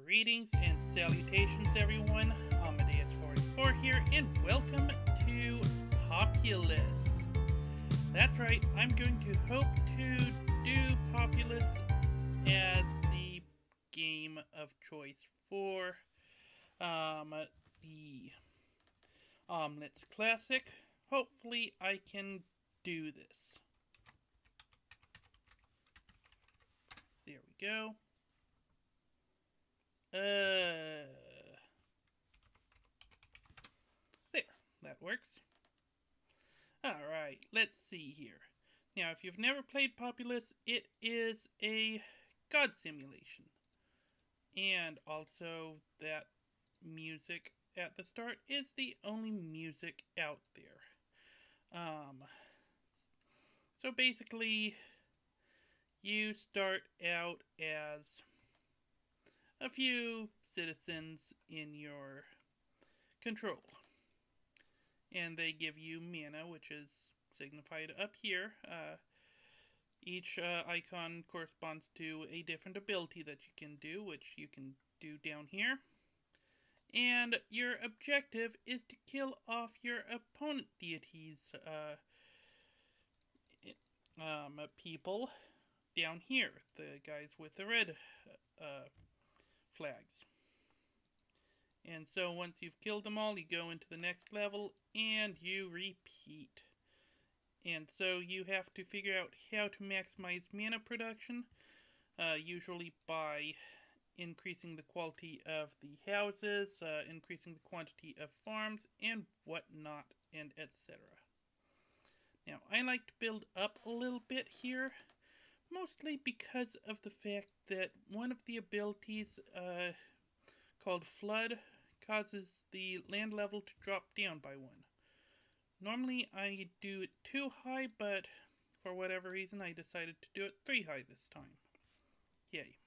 Greetings and salutations, everyone. Amadeus44 here, and welcome to Populous. That's right, I'm going to hope to do Populous as the game of choice for the Omelets Classic. Hopefully, I can do this. There we go. There, that works. Alright, let's see here. Now, if you've never played Populous, it is a god simulation. And also, that music at the start is the only music out there. So basically, you start out as a few citizens in your control. And they give you mana, which is signified up here. Each icon corresponds to a different ability that you can do, which you can do down here. And your objective is to kill off your opponent deities, people down here, the guys with the red flags. And so once you've killed them all, you go into the next level and you repeat. And so you have to figure out how to maximize mana production, usually by increasing the quality of the houses, increasing the quantity of farms, and whatnot, and etc. Now, I like to build up a little bit here, mostly because of the fact that one of the abilities, called Flood, causes the land level to drop down by 1. Normally I do it 2 high, but for whatever reason I decided to do it 3 high this time. Yay.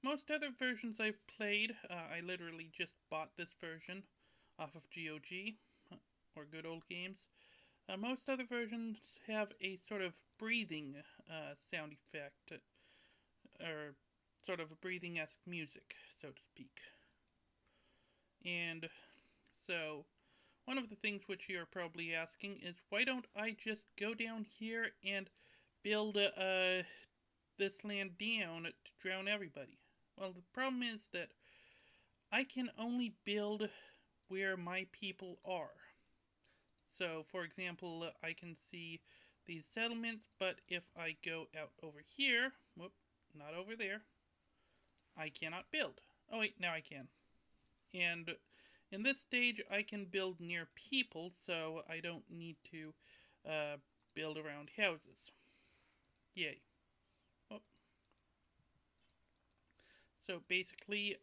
Most other versions I've played, I literally just bought this version off of GOG, or Good Old Games. Most other versions have a sort of breathing sound effect, or sort of a breathing-esque music, so to speak. And so, one of the things which you are probably asking is, why don't I just go down here and build this land down to drown everybody? Well, the problem is that I can only build where my people are. So, for example, I can see these settlements, but if I go out over here, whoop, not over there, I cannot build. Oh wait, now I can. And in this stage, I can build near people, so I don't need to build around houses. Yay. Oh. So basically,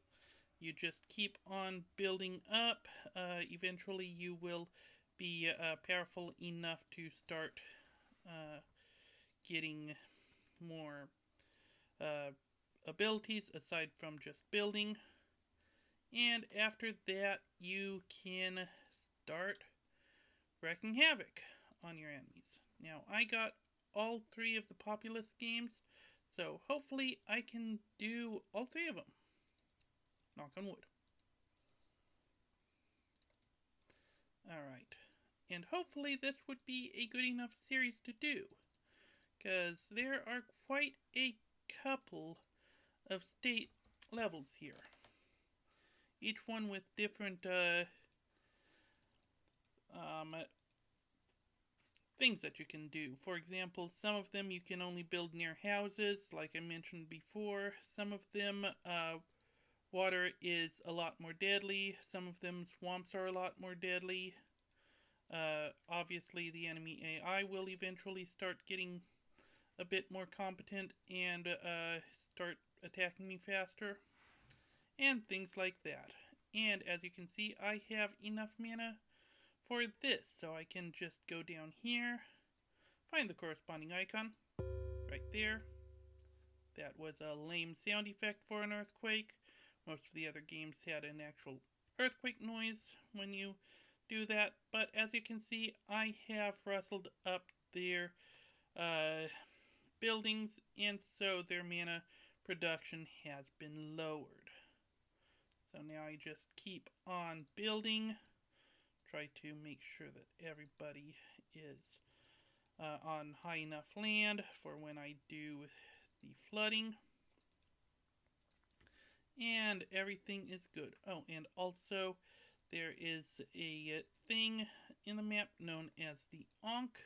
you just keep on building up. Eventually, you will be powerful enough to start getting more abilities aside from just building. And after that, you can start wreaking havoc on your enemies. Now, I got all 3 of the Populous games, so hopefully I can do all 3 of them. Knock on wood. Alright. And hopefully this would be a good enough series to do, because there are quite a couple of state levels here. Each one with different things that you can do. For example, some of them you can only build near houses, like I mentioned before. Some of them, water is a lot more deadly. Some of them, swamps are a lot more deadly. Obviously, the enemy AI will eventually start getting a bit more competent and start attacking me faster. And things like that. And as you can see, I have enough mana for this, so I can just go down here, find the corresponding icon, right there. That was a lame sound effect for an earthquake. Most of the other games had an actual earthquake noise when you do that, but as you can see, I have rustled up their buildings, and so their mana production has been lowered. So now I just keep on building, try to make sure that everybody is on high enough land for when I do the flooding. And everything is good. Oh, and also there is a thing in the map known as the Ankh.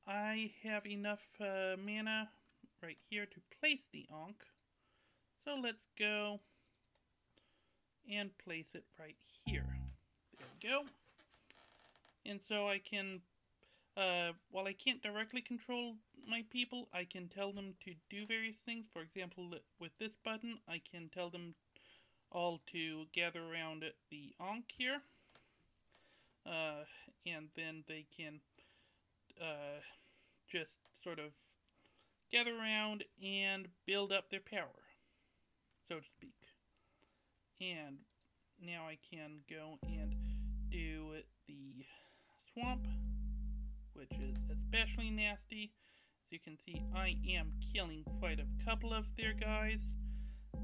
I have enough mana right here to place the Ankh. So let's go and place it right here. There we go. And so I can, while I can't directly control my people, I can tell them to do various things. For example, with this button, I can tell them all to gather around the Ankh here. And then they can just sort of gather around and build up their power, so to speak. And now I can go and do the swamp, which is especially nasty. As you can see, I am killing quite a couple of their guys.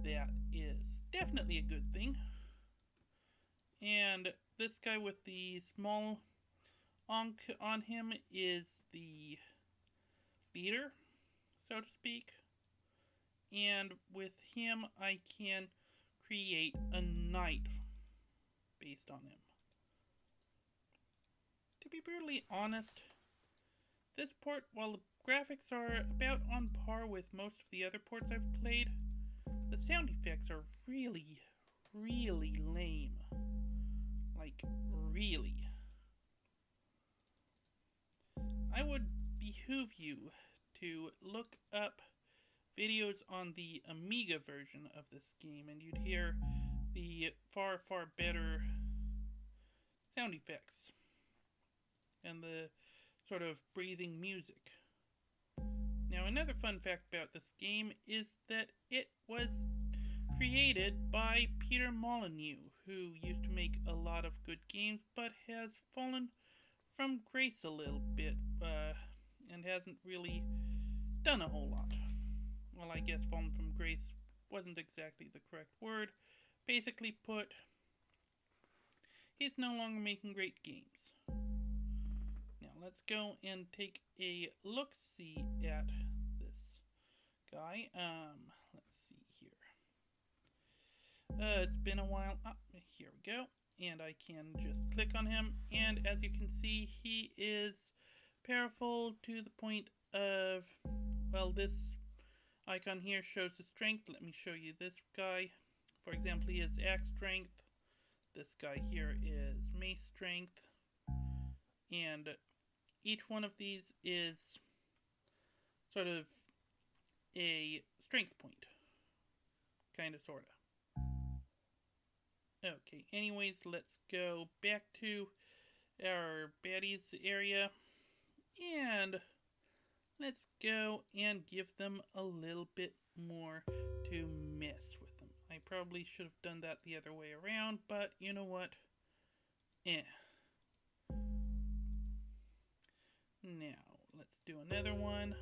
That is definitely a good thing. And this guy with the small Ankh on him is the leader, so to speak. And with him, I can create a knight based on him. To be brutally honest, this port, while the graphics are about on par with most of the other ports I've played, the sound effects are really, really lame. Like, really. I would behoove you to look up videos on the Amiga version of this game, and you'd hear the far, far better sound effects and the sort of breathing music. Now, another fun fact about this game is that it was created by Peter Molyneux, who used to make a lot of good games, but has fallen from grace a little bit, and hasn't really done a whole lot. Well, I guess fallen from grace wasn't exactly the correct word. Basically put, he's no longer making great games. Now, let's go and take a look-see at this guy. Let's see here. It's been a while. Here we go. And I can just click on him, and as you can see, he is powerful to the point of, well, this icon here shows the strength. Let me show you this guy. For example, he has axe strength. This guy here is mace strength. And each one of these is sort of a strength point. Kind of, sort of. Okay, anyways, let's go back to our baddies area, and let's go and give them a little bit more to mess with them. I probably should have done that the other way around, but you know what? Now, let's do another one.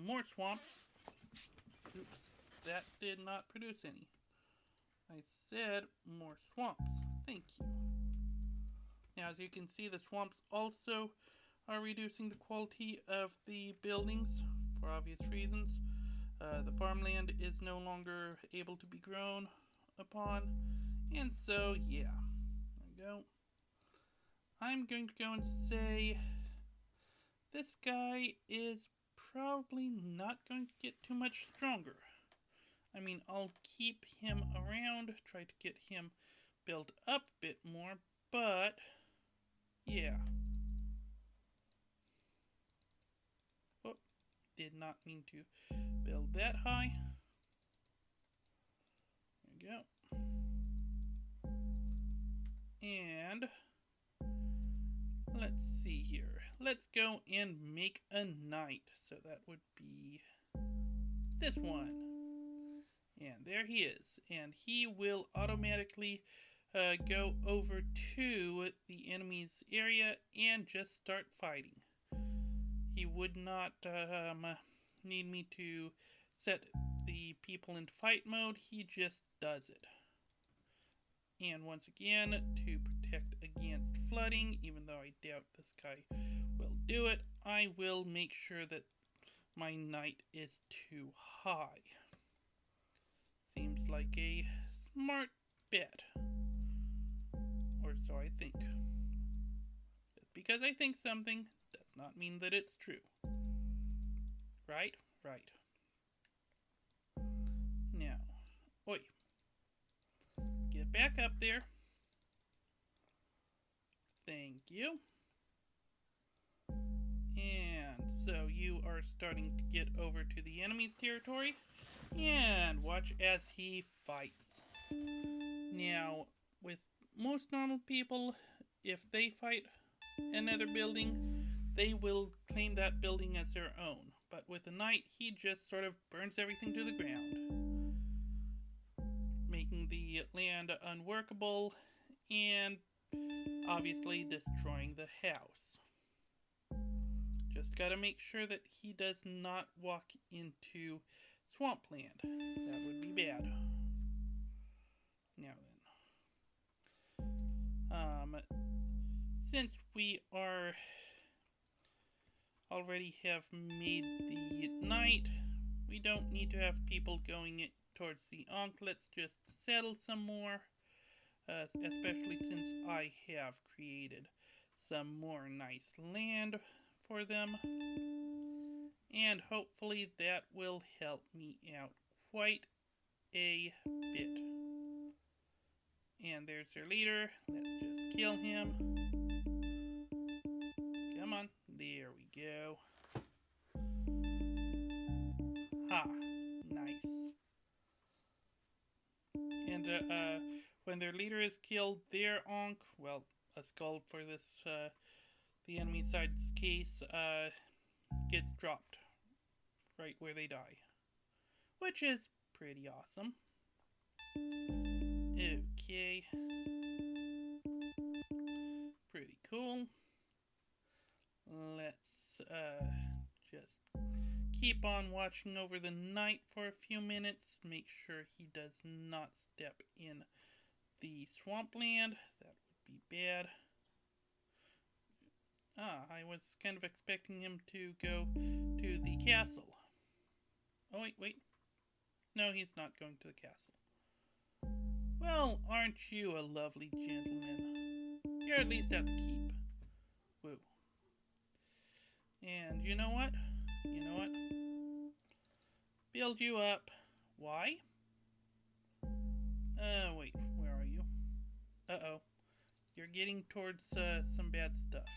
More swamps. Oops, that did not produce any. I said more swamps. Thank you. Now, as you can see, the swamps also are reducing the quality of the buildings for obvious reasons. The farmland is no longer able to be grown upon. And so, yeah. There we go. I'm going to go and say this guy is probably not going to get too much stronger. I mean, I'll keep him around, try to get him built up a bit more, but yeah. Oh, did not mean to build that high. There we go. And let's see here. Let's go and make a knight. So that would be this one. And there he is. And he will automatically go over to the enemy's area and just start fighting. he would not need me to set the people into fight mode. He just does it. And once again, to protect against flooding, even though I doubt this guy will do it, I will make sure that my knight is too high. Seems like a smart bet. Or so I think. Just because I think something does not mean that it's true. Right? Right. Now, oi. Get back up there. Thank you. And so you are starting to get over to the enemy's territory. And watch as he fights. Now, with most normal people, if they fight another building, they will claim that building as their own. But with the knight, he just sort of burns everything to the ground, making the land unworkable and obviously destroying the house. Just gotta make sure that he does not walk into swampland. That would be bad. Now then. Since we already have made the night, we don't need to have people going towards the Ankh. Let's just settle some more, especially since I have created some more nice land for them. And hopefully that will help me out quite a bit. And there's their leader. Let's just kill him. Come on. There we go. Ha. Nice. And when their leader is killed, their Ankh, well, a skull for this, the enemy side's case, gets dropped right where they die. Which is pretty awesome. Okay. Pretty cool. Let's just keep on watching over the knight for a few minutes. Make sure he does not step in the swampland. That would be bad. I was kind of expecting him to go to the castle. Oh, wait. No, he's not going to the castle. Well, aren't you a lovely gentleman? You're at least at the keep. Woo. And you know what? Build you up. Why? Wait, where are you? Uh-oh. You're getting towards some bad stuff.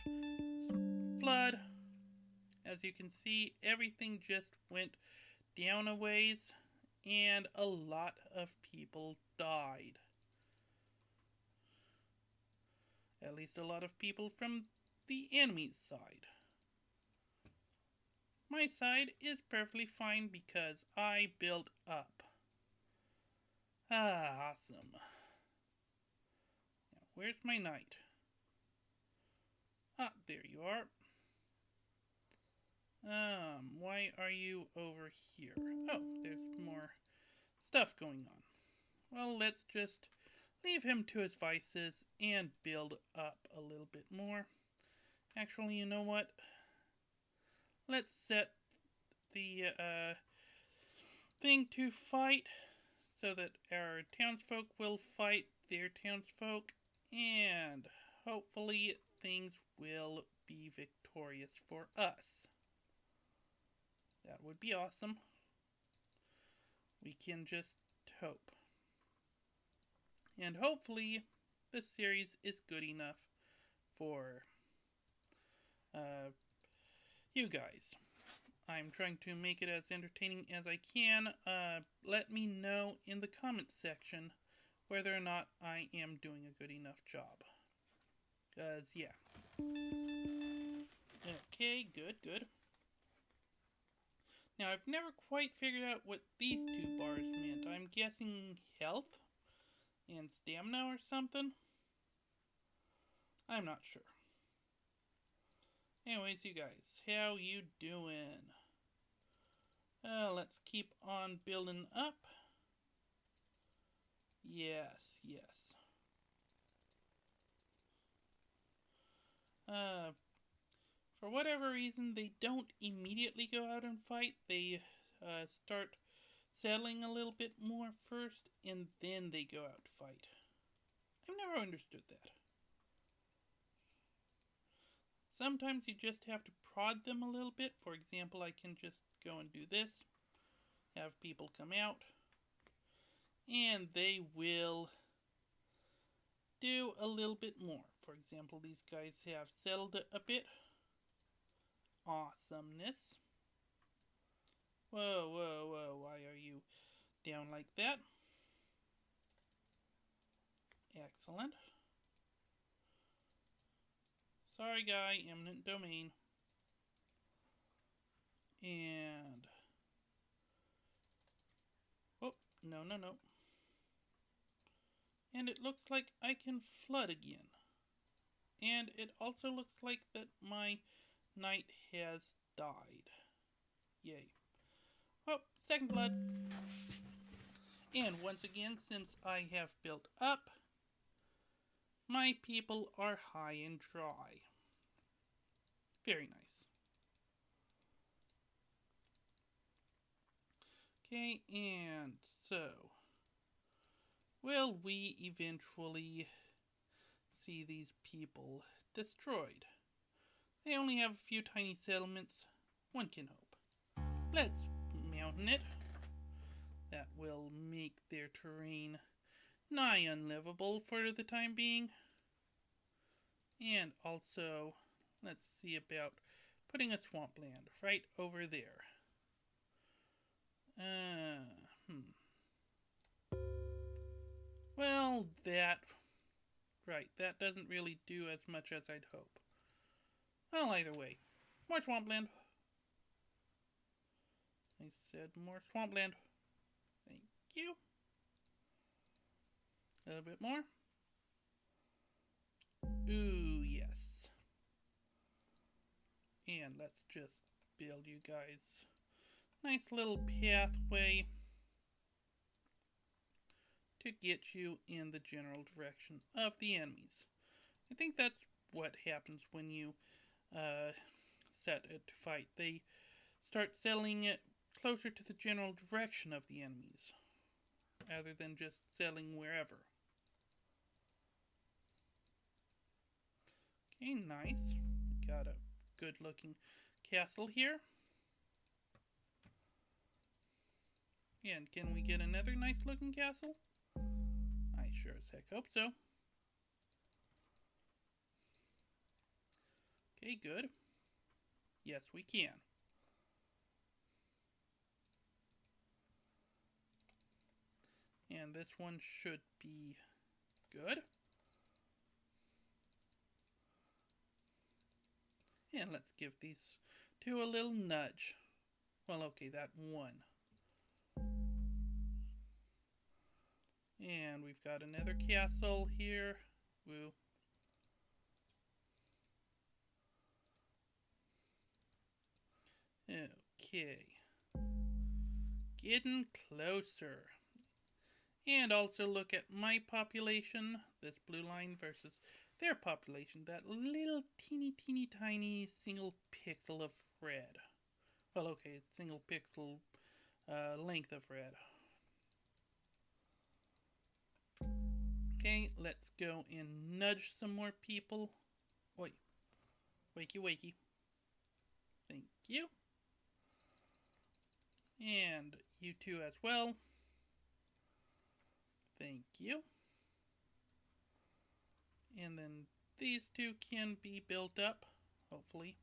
Flood. As you can see, everything just went down a ways, and a lot of people died. At least a lot of people from the enemy's side. My side is perfectly fine because I built up. Awesome. Now, where's my knight? There you are. Why are you over here? Oh, there's more stuff going on. Well, let's just leave him to his vices and build up a little bit more. Actually, you know what? Let's set the thing to fight so that our townsfolk will fight their townsfolk, and hopefully things will be victorious for us. That would be awesome. We can just hope. And hopefully this series is good enough for you guys. I'm trying to make it as entertaining as I can. Let me know in the comments section whether or not I am doing a good enough job. Because, yeah. Okay, good. Now, I've never quite figured out what these two bars meant. I'm guessing health and stamina or something? I'm not sure. Anyways, you guys, how you doing? Let's keep on building up. Yes, yes. For whatever reason, they don't immediately go out and fight. They start settling a little bit more first, and then they go out to fight. I've never understood that. Sometimes you just have to prod them a little bit. For example, I can just go and do this, have people come out, and they will do a little bit more. For example, these guys have settled a bit. Awesomeness. Whoa, whoa, whoa, why are you down like that? Excellent. Sorry, guy, eminent domain. And... oh, no, no, no. And it looks like I can flood again. And it also looks like that my knight has died. Yay. Oh, second flood. And once again, since I have built up, my people are high and dry. Very nice. Okay, and so, will we eventually see these people destroyed? They only have a few tiny settlements. One can hope. Let's mountain it. That will make their terrain nigh unlivable for the time being. And also, let's see about putting a swampland right over there. Well, that doesn't really do as much as I'd hope. Well, either way, more swampland. I said more swampland. Thank you. A little bit more. Ooh, yes. And let's just build you guys nice little pathway to get you in the general direction of the enemies. I think that's what happens when you set it to fight. They start settling it closer to the general direction of the enemies, rather than just settling wherever. Okay, nice. Got a good looking castle here. And can we get another nice looking castle? I sure as heck hope so. Okay, good. Yes, we can. And this one should be good. And let's give these two a little nudge. Well, okay, that one. And we've got another castle here. Woo. Okay. Getting closer. And also look at my population, this blue line, versus their population, that little teeny tiny single pixel of red. Well, okay, single pixel length of red. Okay, let's go and nudge some more people. Oi. Wakey, wakey. Thank you. And you two as well. Thank you. And then these two can be built up, hopefully.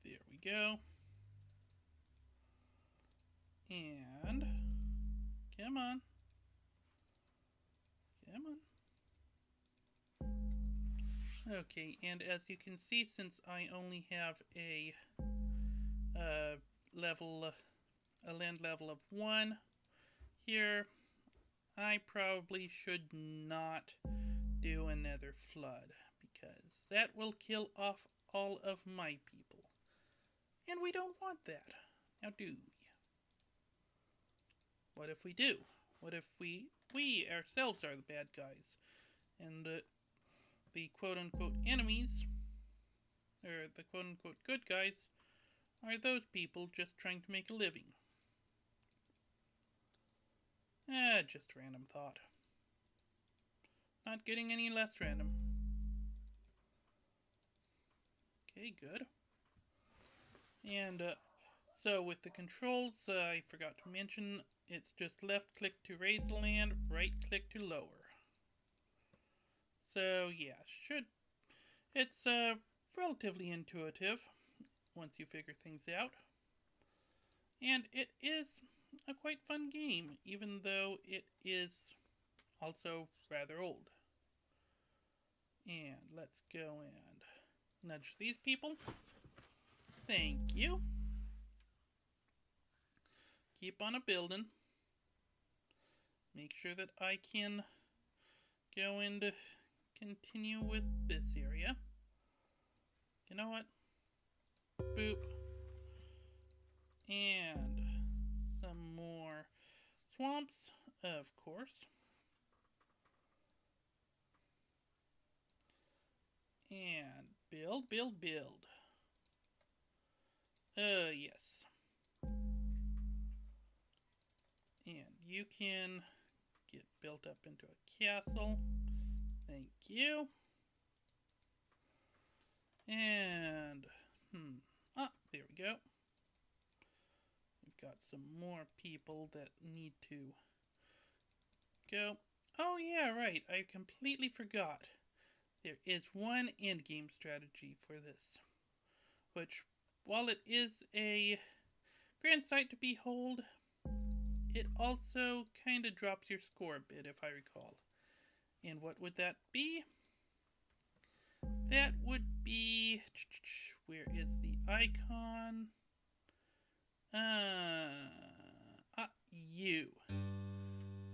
There we go. And come on. Come on. Okay, and as you can see, since I only have a land level of 1 here, I probably should not do another flood, because that will kill off all of my people. And we don't want that. Now do we? What if we do? What if we ourselves are the bad guys? And the quote-unquote enemies, or the quote-unquote good guys, are those people just trying to make a living. Just random thought. Not getting any less random. Okay, good. And so with the controls, I forgot to mention, it's just left click to raise the land, right click to lower. So yeah, it's relatively intuitive once you figure things out. And it is a quite fun game, even though it is also rather old. And let's go and nudge these people. Thank you. Keep on a building. Make sure that I can go and continue with this area. You know what? Boop. And some more swamps, of course. And build, build, build. Yes. And you can get built up into a castle. Thank you. And, there we go. We've got some more people that need to go. Oh yeah, right. I completely forgot. There is one endgame strategy for this, which, while it is a grand sight to behold, it also kind of drops your score a bit, if I recall. And what would that be? That would be... Where is the icon? You.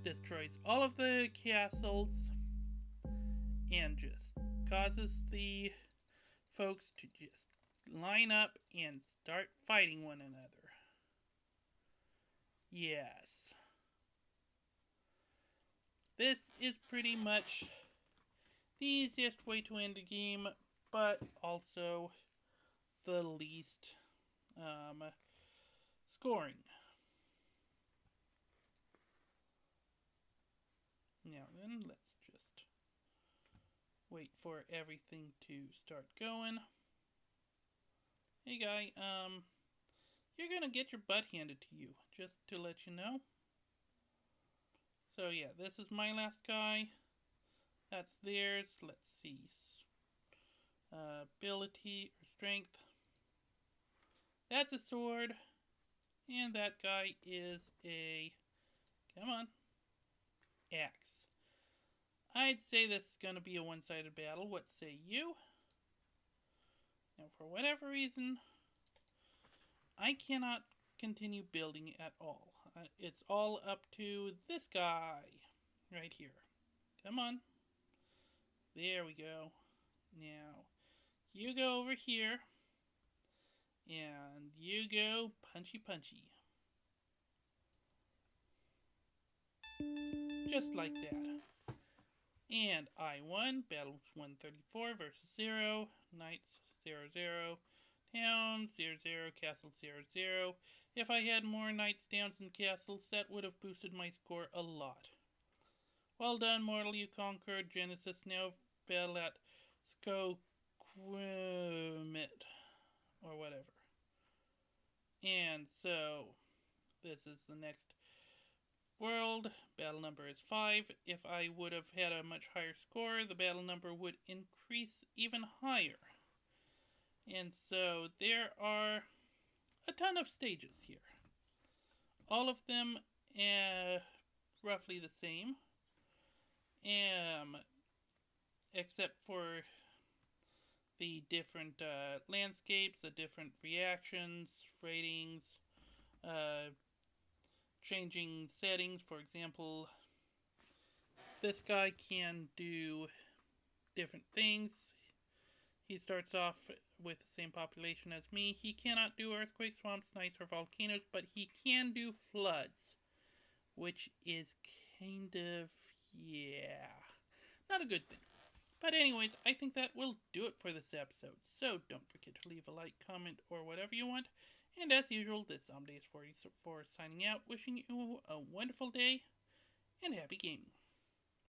Destroys all of the castles and just causes the folks to just line up and start fighting one another. Yes. This is pretty much the easiest way to end a game, but also the least scoring. Now then, let's just wait for everything to start going. Hey guy, you're gonna get your butt handed to you, just to let you know. So yeah, this is my last guy. That's theirs. Let's see. Ability or strength. That's a sword. And that guy is a... Come on. Axe. I'd say this is going to be a one-sided battle. What say you? Now, for whatever reason, I cannot continue building at all. It's all up to this guy right here. Come on. There we go. Now, you go over here. And you go punchy punchy. Just like that. And I won. Battles 134 versus 0. Knights 0, 0. Towns 0, 0. Castles 0, 0. If I had more knights, towns, and castles, that would have boosted my score a lot. Well done, mortal, you conquered Genesis. Now battle at Skoquimit. Or whatever. And so, this is the next world. Battle number is 5. If I would have had a much higher score, the battle number would increase even higher. And so, there are a ton of stages here. All of them roughly the same. Except for the different landscapes, the different reactions, ratings, changing settings. For example, this guy can do different things. He starts off with the same population as me. He cannot do earthquakes, swamps, nights, or volcanoes, but he can do floods, which is kind of, yeah, not a good thing. But anyways, I think that will do it for this episode. So don't forget to leave a like, comment, or whatever you want. And as usual, this Zombie is 44 signing out, wishing you a wonderful day and happy gaming.